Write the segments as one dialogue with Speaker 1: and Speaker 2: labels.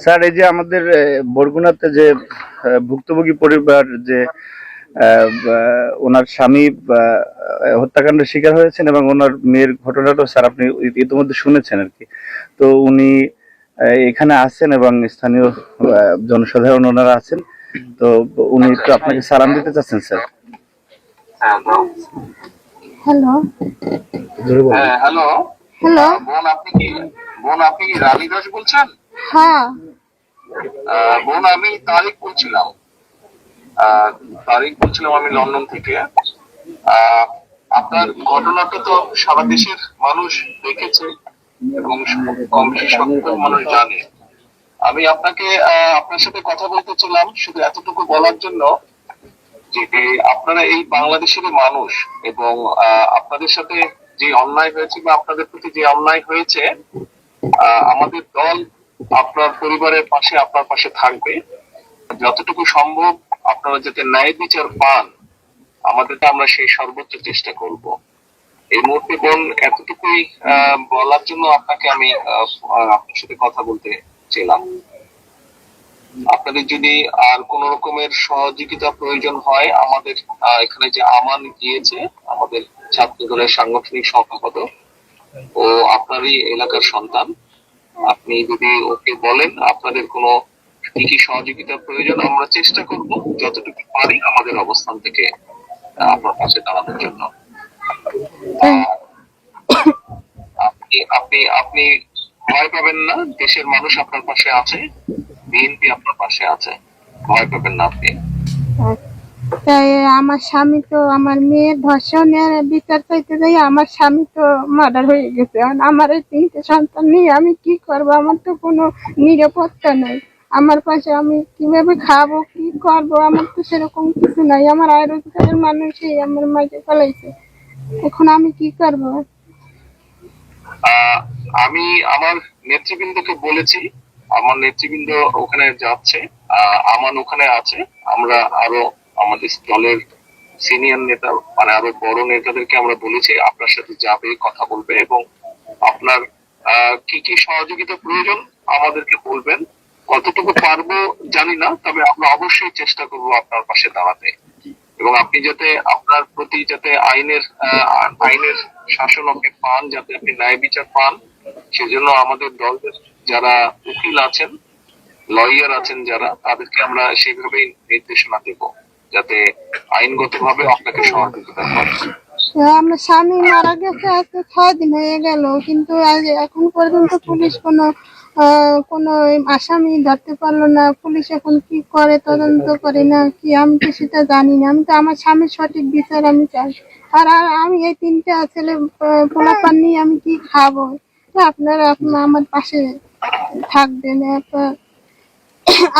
Speaker 1: Sir, এই যে আমাদের বরগুনাতে যে ভুক্তভোগী পরিবার যে ওনার স্বামী হত্যাকাণ্ডের শিকার হয়েছেন এবং ওনার মেয়ের ঘটনাটা স্যার আপনি ইতিমধ্যে শুনেছেন আর কি। তো উনি এখানে আছেন এবং স্থানীয় জনসাধারণ ওনারা আছেন। তো উনি একটু আপনাকে সালাম দিতে চাচ্ছেন স্যার।
Speaker 2: হ্যালো
Speaker 3: হ্যালো
Speaker 2: হ্যালো
Speaker 3: বোন আপনি কি রানী দাস বলছেন?
Speaker 2: হ্যাঁ
Speaker 3: বোন আমি তারিক বলছিলাম আমি লন্ডন থেকে। আপনার ঘটনাটা তো সারা দেশের মানুষ দেখেছে এবং কম বেশি সংখ্যক মানুষ জানে। আমি আপনার সাথে কথা বলতে চাইলাম শুধু এতটুকু বলার জন্য যে আপনারা এই বাংলাদেশের মানুষ এবং আপনাদের সাথে যে অন্যায় হয়েছে বা আপনাদের প্রতি যে অন্যায় হয়েছে, আমাদের দল আপনার পরিবারের পাশে আপনার পাশে থাকবে। যতটুকু সম্ভব আপনারা যাতে ন্যায় বিচার পান, আমাদেরকে আমরা সেই সর্বোচ্চ চেষ্টা করব। এই মুহূর্তে বোন এতটুকুই বলার জন্য আপনাকে আমি আপনার সাথে কথা বলতে চাইলাম। আপনাদের যদি আর কোন রকমের সহযোগিতা প্রয়োজন হয়, আমাদের এখানে যে আমান গিয়েছে, আমাদের ছাত্র দলের সাংগঠনিক সভাপতি, ও আপনারই এলাকার সন্তান। আপনি যদি ওকে বলেন আপনাদের কোনো কি কি সহযোগিতা প্রয়োজন, আমরা চেষ্টা করব যতটুকু পারি আমাদের অবস্থান থেকে আপনার পাশে দাঁড়ানোর জন্য। আপনি আপনি আপনি ভয় পাবেন না, দেশের মানুষ আপনার পাশে আছে, বিএনপি আপনার পাশে আছে, ভয় পাবেন না আপনি।
Speaker 2: তাই আমার স্বামী তো আমার মেয়ের ধর্ষণের বিচার চাইতে যাই আমার স্বামী তো মার্ডার হয়ে গেছে। আমার এই 3টে সন্তান নিয়ে আমি কি করব? আমার তো কোনো নিরাপত্তা নেই। আমার পাশে আমি কিভাবে খাবো, কি করব? আমার তো সেরকম কিছু নাই। আমার আয় রোজগারের মানুষই আমার মাঝে ফেলাইছে। এখন আমি কি করব?
Speaker 3: আমি আমার নেতৃবৃন্দকে বলেছি, আমার নেতৃবৃন্দ ওখানে যাচ্ছে, আমান ওখানে আছে। আমরা আরো আমাদের দলের সিনিয়র নেতা মানে আরো বড় নেতাদেরকে আমরা বলেছি আপনার সাথে যাবে, কথা বলবে এবং আপনার কি কি সহযোগিতা প্রয়োজন আমাদেরকে বলবেন। কতটুকু পারবো জানি না, তবে আমরা অবশ্যই চেষ্টা করব আপনার পাশে দাঁড়াতে এবং আপনি যাতে আপনার প্রতি যাতে আইনের শাসন আপনি পান, যাতে আপনি ন্যায় বিচার পান, সেজন্য আমাদের দলের যারা উকিল আছেন, লয়ার আছেন যারা, তাদেরকে আমরা সেইভাবেই নির্দেশনা দেব যাতে আইনগতভাবে আপনাকে সহযোগিতা করে।
Speaker 2: আমার স্বামী মারা গেছে আজকে 6 দিন হয়ে গেল, কিন্তু এখন পর্যন্ত পুলিশ কোনো আসামি ধরতে পারলো না। পুলিশ এখন কি করে, তদন্ত করে না কি, আমি তো সেটা জানি না। আমি তো আমার স্বামীর সঠিক বিচার আমি চাই। আর আমি এই 3টে ছেলে পোলাপান নিয়ে আমি কি খাবো? আপনারা আমার পাশে থাকবেন।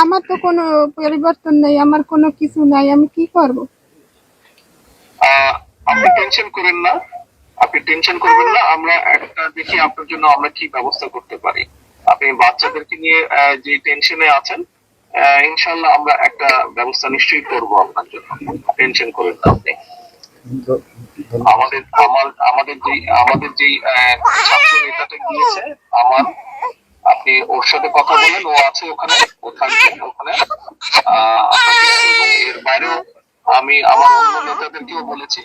Speaker 2: আমার তো কোনো পরিবর্তন নেই, আমার কোনো কিছু নাই, আমি কি করব?
Speaker 3: আপনি টেনশন করবেন না, আমরা একটা দেখি আপনার জন্য আমরা কি ব্যবস্থা করতে পারি। আপনি বাচ্চাদেরকে নিয়ে যে টেনশনে আছেন, ইনশাল্লাহ আমরা একটা ব্যবস্থা নিশ্চয়ই করব আপনার জন্য, টেনশন করেন না আপনি। আমাদের যেই ছাত্র নেতাটা গিয়েছে আমার, আপনি ওর সাথে কথা বলেন, ও আছে ওখানে, ও থাকবে ওখানে। এবং এর বাইরেও আমি আমার অন্য নেতাদেরকেও বলেছি,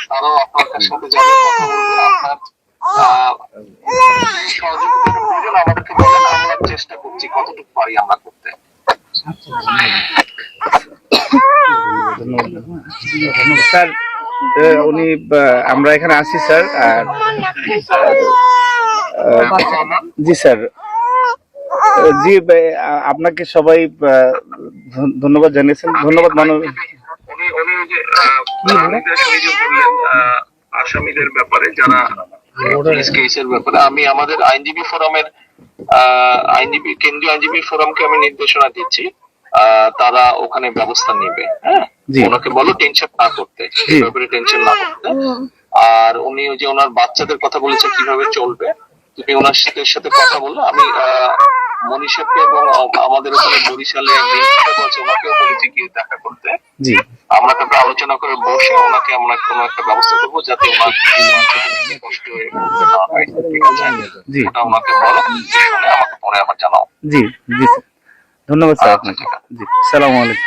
Speaker 3: তারাও আপনার সাথে যাবে, কথা বলবে। আপনার সহযোগিতার প্রয়োজন আমাদেরকে বলেন, আমরা চেষ্টা করছি কতটুকু পারি আমরা করতে।
Speaker 1: স্যার, উনি আমরা এখানে আছি স্যার। আর জি স্যার, জি আপনাকে সবাই ধন্যবাদ জানিয়েছেন। ধন্যবাদ
Speaker 3: আসামিদের ব্যাপারে যারা কেসের ব্যাপারে আমি আমাদের কেন্দ্রীয় আইনজীবী ফোরামকে আমি নির্দেশনা দিচ্ছি, তারা ওখানে ব্যবস্থা নেবে। হ্যাঁ, ওনাকে বলো টেনশন না করতে, এই ব্যাপারে টেনশন না করতে। আর উনি যে ওনার বাচ্চাদের কথা বলেছে কিভাবে চলবে, তুমি ওনার সাথে কথা বললো। আমি মনীষকে এবং আমাদের ওখানে বরিশালে আছে ওনাকেও বলেছি গিয়ে দেখা করতে।
Speaker 1: জি
Speaker 3: আমরা তারপরে আলোচনা করে বসে ওনাকে আমরা কোনো একটা ব্যবস্থা করবো যাতে ওনার কষ্ট না হয়। ঠিক আছে,
Speaker 1: জি
Speaker 3: ওটা ওনাকে বলো, শুনে আমাকে পরে আবার জানাও।
Speaker 1: জি জি স্যার, ধন্যবাদ স্যার আপনাকে। জি, আসসালামু আলাইকুম।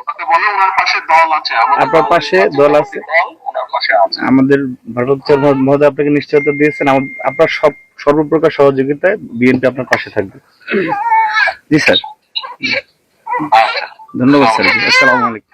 Speaker 3: ওনাকে বলো ওনার পাশে দল আছে, আমাদের
Speaker 1: আপনার পাশে দল আছে,
Speaker 3: দল ওনার পাশে আছে।
Speaker 1: আমাদের ভারপ্রাপ্ত মহোদয় আপনাকে নিশ্চয়তা দিয়েছেন, আপনার সর্বপ্রকার সহযোগিতায় বিএনপি আপনার পাশে থাকবে। জি স্যার,
Speaker 3: আচ্ছা,
Speaker 1: ধন্যবাদ স্যার, আসসালামু আলাইকুম।